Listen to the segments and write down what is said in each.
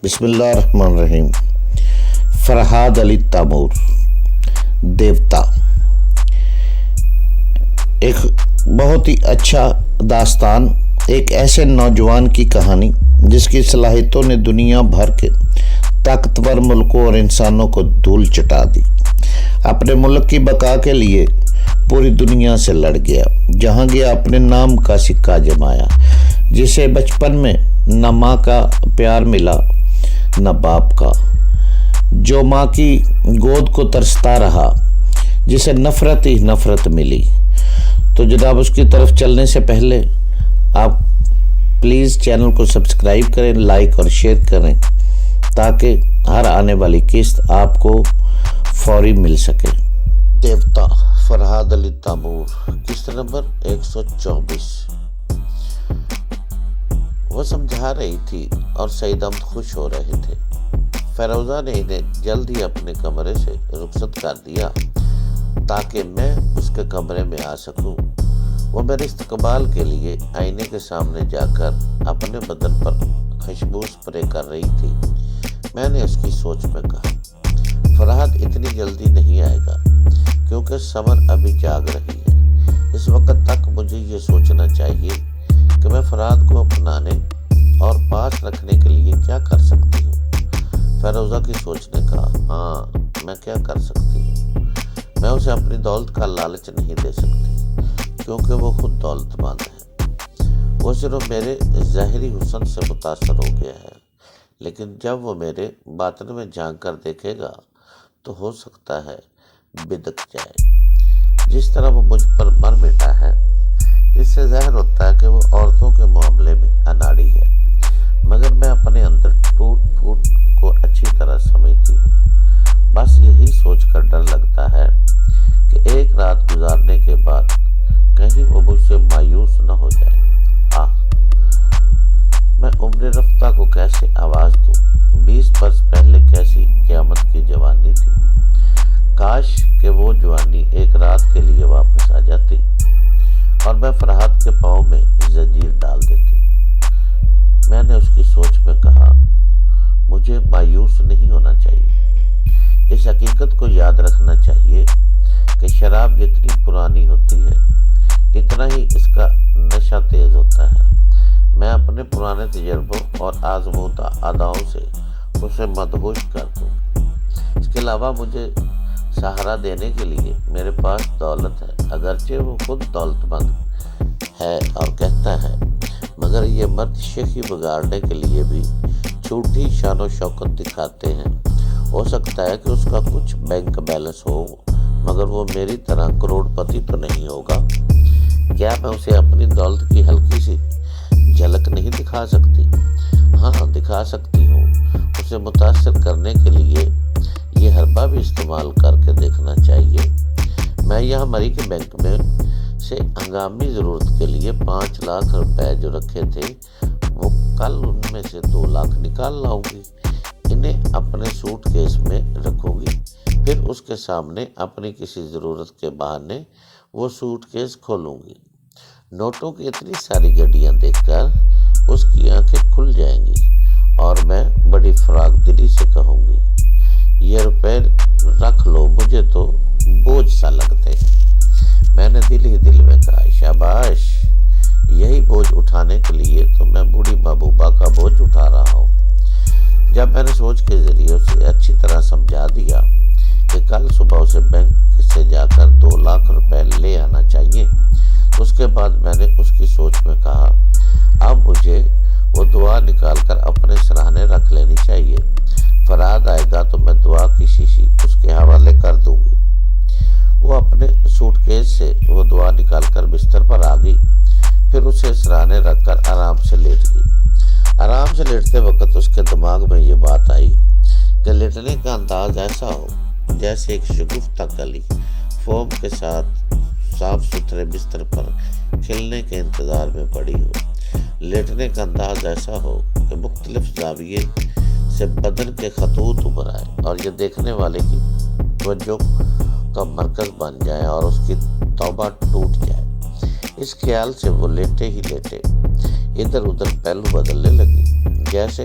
بسم اللہ الرحمن الرحیم۔ فرحاد علی تیمور، دیوتا، ایک بہت ہی اچھا داستان، ایک ایسے نوجوان کی کہانی جس کی صلاحیتوں نے دنیا بھر کے طاقتور ملکوں اور انسانوں کو دھول چٹا دی۔ اپنے ملک کی بقا کے لیے پوری دنیا سے لڑ گیا، جہاں گیا اپنے نام کا سکہ جمایا۔ جسے بچپن میں نہ ماں کا پیار ملا نہ باپ کا، جو ماں کی گود کو ترستا رہا، جسے نفرت ہی نفرت ملی۔ تو جناب اس کی طرف چلنے سے پہلے آپ پلیز چینل کو سبسکرائب کریں، لائک اور شیئر کریں تاکہ ہر آنے والی قسط آپ کو فوری مل سکے۔ دیوتا فرحاد علی تیمور، قسط نمبر 124۔ وہ سمجھا رہی تھی اور سعید احمد خوش ہو رہے تھے۔ فیروزہ نے انہیں جلد ہی اپنے کمرے سے رخصت کر دیا تاکہ میں اس کے کمرے میں آ سکوں۔ وہ میرے استقبال کے لیے آئینے کے سامنے جا کر اپنے بدن پر خوشبو اسپرے کر رہی تھی۔ میں نے اس کی سوچ میں کہا، فرحاد اتنی جلدی نہیں آئے گا کیونکہ سمر ابھی جاگ رہی ہے۔ اس وقت تک مجھے یہ سوچنا چاہیے کہ میں فرحاد کو اپنانے اور پاس رکھنے کے لیے کیا کر سکتی ہوں۔ فیروزہ کی سوچ نے کہا، ہاں میں کیا کر سکتی ہوں؟ میں اسے اپنی دولت کا لالچ نہیں دے سکتی کیونکہ وہ خود دولت مند ہے۔ وہ صرف میرے ظاہری حسن سے متاثر ہو گیا ہے، لیکن جب وہ میرے باطن میں جھانک کر دیکھے گا تو ہو سکتا ہے بدک جائے۔ جس طرح وہ مجھ پر مر مٹا ہے، اس سے ظاہر ہوتا ہے کہ وہ عورتوں کے معاملے میں اناڑی ہے، مگر میں اپنے اندر ٹوٹ پھوٹ کو اچھی طرح سمجھتی ہوں۔ بس یہی سوچ کر ڈر لگتا ہے کہ ایک رات گزارنے کے بعد کہیں وہ مجھ سے مایوس نہ ہو جائے۔ میں عمر رفتہ کو کیسے آواز دوں؟ 20 برس پہلے کیسی قیامت کی جوانی تھی۔ کاش کہ وہ جوانی ایک رات کے لیے واپس آ جاتی اور میں فرحاد کے پاؤں میں زنجیر ڈال دیتی۔ میں نے اس کی سوچ میں کہا، مجھے مایوس نہیں ہونا چاہیے۔ اس حقیقت کو یاد رکھنا چاہیے کہ شراب جتنی پرانی ہوتی ہے اتنا ہی اس کا نشہ تیز ہوتا ہے۔ میں اپنے پرانے تجربوں اور آزمودہ اداؤں سے اسے مدہوش کر دوں۔ اس کے علاوہ مجھے سہارا دینے کے لیے میرے پاس دولت ہے، اگرچہ وہ خود دولت مند ہے اور کہتا ہے، مگر یہ مرد شیخی بگاڑنے کے لیے بھی جھوٹی شان و شوکت دکھاتے ہیں۔ ہو سکتا ہے کہ اس کا کچھ بینک بیلنس ہو، مگر وہ میری طرح کروڑ پتی تو نہیں ہوگا۔ کیا میں اسے اپنی دولت کی ہلکی سی جھلک نہیں دکھا سکتی؟ ہاں دکھا سکتی ہوں۔ اسے متاثر کرنے کے لیے یہ حربہ بھی استعمال کر کے دیکھنا چاہیے۔ میں یہاں مری کے بینک میں سے ہنگامی ضرورت کے لیے 5 لاکھ روپے جو رکھے تھے، وہ کل ان میں سے 2 لاکھ نکال لاؤں گی۔ انہیں اپنے سوٹ کیس میں رکھوں گی، پھر اس کے سامنے اپنی کسی ضرورت کے بہانے وہ سوٹ کیس کھولوں گی۔ نوٹوں کی اتنی ساری گڈیاں دیکھ کر اس کی آنکھیں کھل جائیں گی اور میں بڑی فراغ دلی سے کہوں گی، یہ روپے رکھ لو، مجھے تو بوجھ سا لگتے ہیں۔ میں نے دل ہی دل میں کہا، شاباش، یہی بوجھ اٹھانے کے لیے تو میں بوڑھی محبوبہ کا بوجھ اٹھا رہا ہوں۔ جب میں نے سوچ کے ذریعے اسے اچھی طرح سمجھا دیا کہ کل صبح اسے بینک سے جا کر 2 لاکھ روپے لے آنا چاہیے، اس کے بعد میں نے اس کی سوچ میں کہا، اب مجھے وہ دعا نکال کر اپنے سراہنے رکھ لینی چاہیے۔ فرحاد آئے گا تو میں دعا کی شیشی اس کے حوالے کر دوں گی۔ وہ اپنے سوٹ کیس سے وہ دعا نکال کر بستر پر آ گئی، پھر اسے سراہنے رکھ کر آرام سے لیٹ گئی۔ آرام سے لیٹتے وقت اس کے دماغ میں یہ بات آئی کہ لیٹنے کا انداز ایسا ہو جیسے ایک شگفتہ کلی فوم کے ساتھ صاف ستھرے بستر پر کھلنے کے انتظار میں پڑی ہو۔ لیٹنے کا انداز ایسا ہو کہ مختلف زاویے سے بدن کے خطوط ابھر آئے اور یہ دیکھنے والے کی توجہ کا مرکز بن جائے اور اس کی توبہ ٹوٹ جائے۔ اس خیال سے وہ لیٹے ہی لیٹے ادھر ادھر پہلو بدلنے لگی، جیسے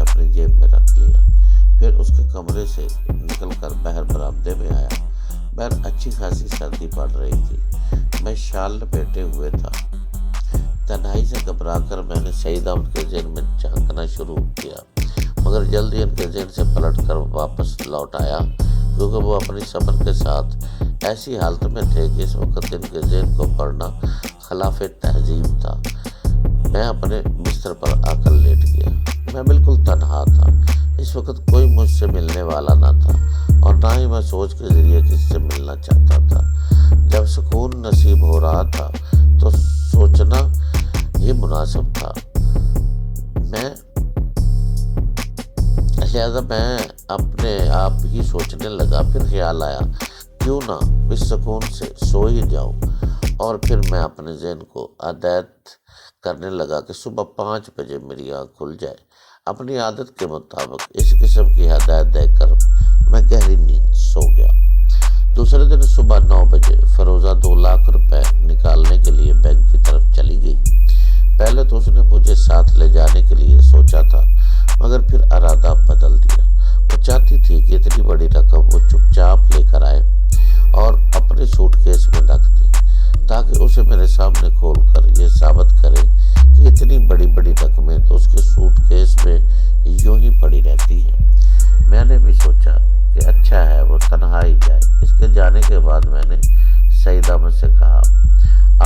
اسے اپنی جیب میں رکھ لیا۔ پھر اس کے کمرے سے نکل کر باہر برآمدے میں آیا۔ باہر اچھی خاصی سردی پڑ رہی تھی۔ میں شال لپیٹے ہوئے تھا۔ تنہائی سے گھبرا کر میں نے سعید احمد کے ذہن میں جھانکنا شروع کیا، مگر جلدی ان کے ذہن سے پلٹ کر واپس لوٹ آیا، کیونکہ وہ اپنی صبر کے ساتھ ایسی حالت میں تھے کہ اس وقت ان کے ذہن کو پڑھنا خلاف تہذیب تھا۔ میں اپنے بستر پر آ کر لیٹ گیا۔ میں بالکل تنہا تھا۔ اس وقت کوئی مجھ سے ملنے والا نہ تھا، اور نہ ہی میں سوچ کے ذریعے کسی سے ملنا چاہتا تھا۔ جب سکون نصیب ہو رہا تھا تو سوچنا یہ مناسب تھا۔ لہذا میں اپنے آپ ہی سوچنے لگا۔ پھر خیال آیا کیوں نہ اس سکون سے سو ہی جاؤں، اور پھر میں اپنے ذہن کو ہدایت کرنے لگا کہ صبح 5 بجے میری آنکھ کھل جائے۔ اپنی عادت کے مطابق اس قسم کی ہدایت دے کر میں گہری نیند سو گیا۔ دوسرے دن صبح 9 بجے فروزہ 2 لاکھ روپے نکالنے کے لیے بینک کی طرف چلی گئی۔ پہلے تو اس نے مجھے ساتھ لے جانے کے لیے سوچا تھا، مگر پھر ارادہ بدل دیا۔ وہ چاہتی تھی کہ اتنی بڑی رقم وہ چپ چاپ لے کر آئے اور اپنے سوٹ کیس میں رکھ دے، تاکہ اسے میرے سامنے کھول کر یہ ثابت کرے کہ اتنی بڑی بڑی رقمیں تو اس کے سوٹ کیس میں یوں ہی پڑی رہتی ہیں۔ میں نے بھی سوچا کہ اچھا ہے وہ تنہا ہی جائے۔ اس کے جانے کے بعد میں نے سعید احمد سے کہا،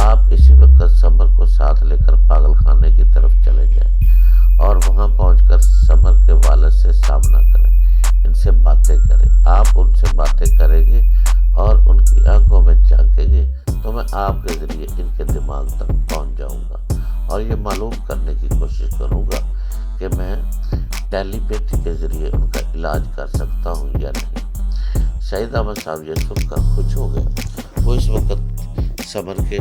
آپ اسی وقت سمر کو ساتھ لے کر پاگل خانے کی طرف چلے جائیں، اور وہاں پہنچ کر سمر کے والد سے سامنا کریں، ان سے باتیں کریں۔ آپ ان سے باتیں کریں گے اور ان کی آنکھوں میں جھانکیں گے تو میں آپ کے ذریعے ان کے دماغ تک پہنچ جاؤں گا، اور یہ معلوم کرنے کی کوشش کروں گا کہ میں ٹیلی پیتھی کے ذریعے ان کا علاج کر سکتا ہوں یا نہیں۔ سعید احمد صاحب یہ سن کر خوش ہو گئے۔ وہ اس وقت سمر کے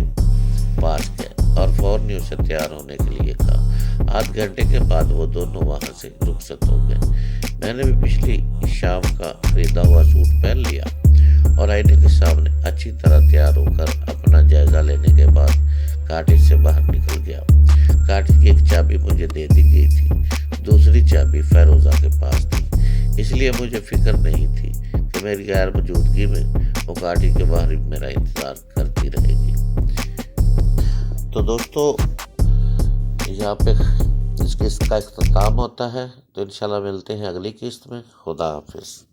پاس گئے اور فوراً ہی اسے تیار ہونے کے لیے کہا۔ آدھ گھنٹے کے بعد وہ دونوں وہاں سے رخصت ہو گئے۔ میں نے بھی پچھلی شام کا خریدا ہوا سوٹ پہن لیا اور آئینے کے سامنے اچھی طرح تیار ہو کر اپنا جائزہ لینے کے بعد کاٹیج سے باہر نکل گیا۔ کاٹیج کی ایک چابی مجھے دے دی گئی تھی، دوسری چابی فیروزہ کے پاس تھی، اس لیے مجھے فکر نہیں تھی کہ میری غیر موجودگی میں وہ کاٹیج کے باہر میرا انتظار کرتی رہے گی۔ تو دوستو، یہاں پہ اس کا اختتام ہوتا ہے۔ تو انشاءاللہ ملتے ہیں اگلی قسط میں۔ خدا حافظ۔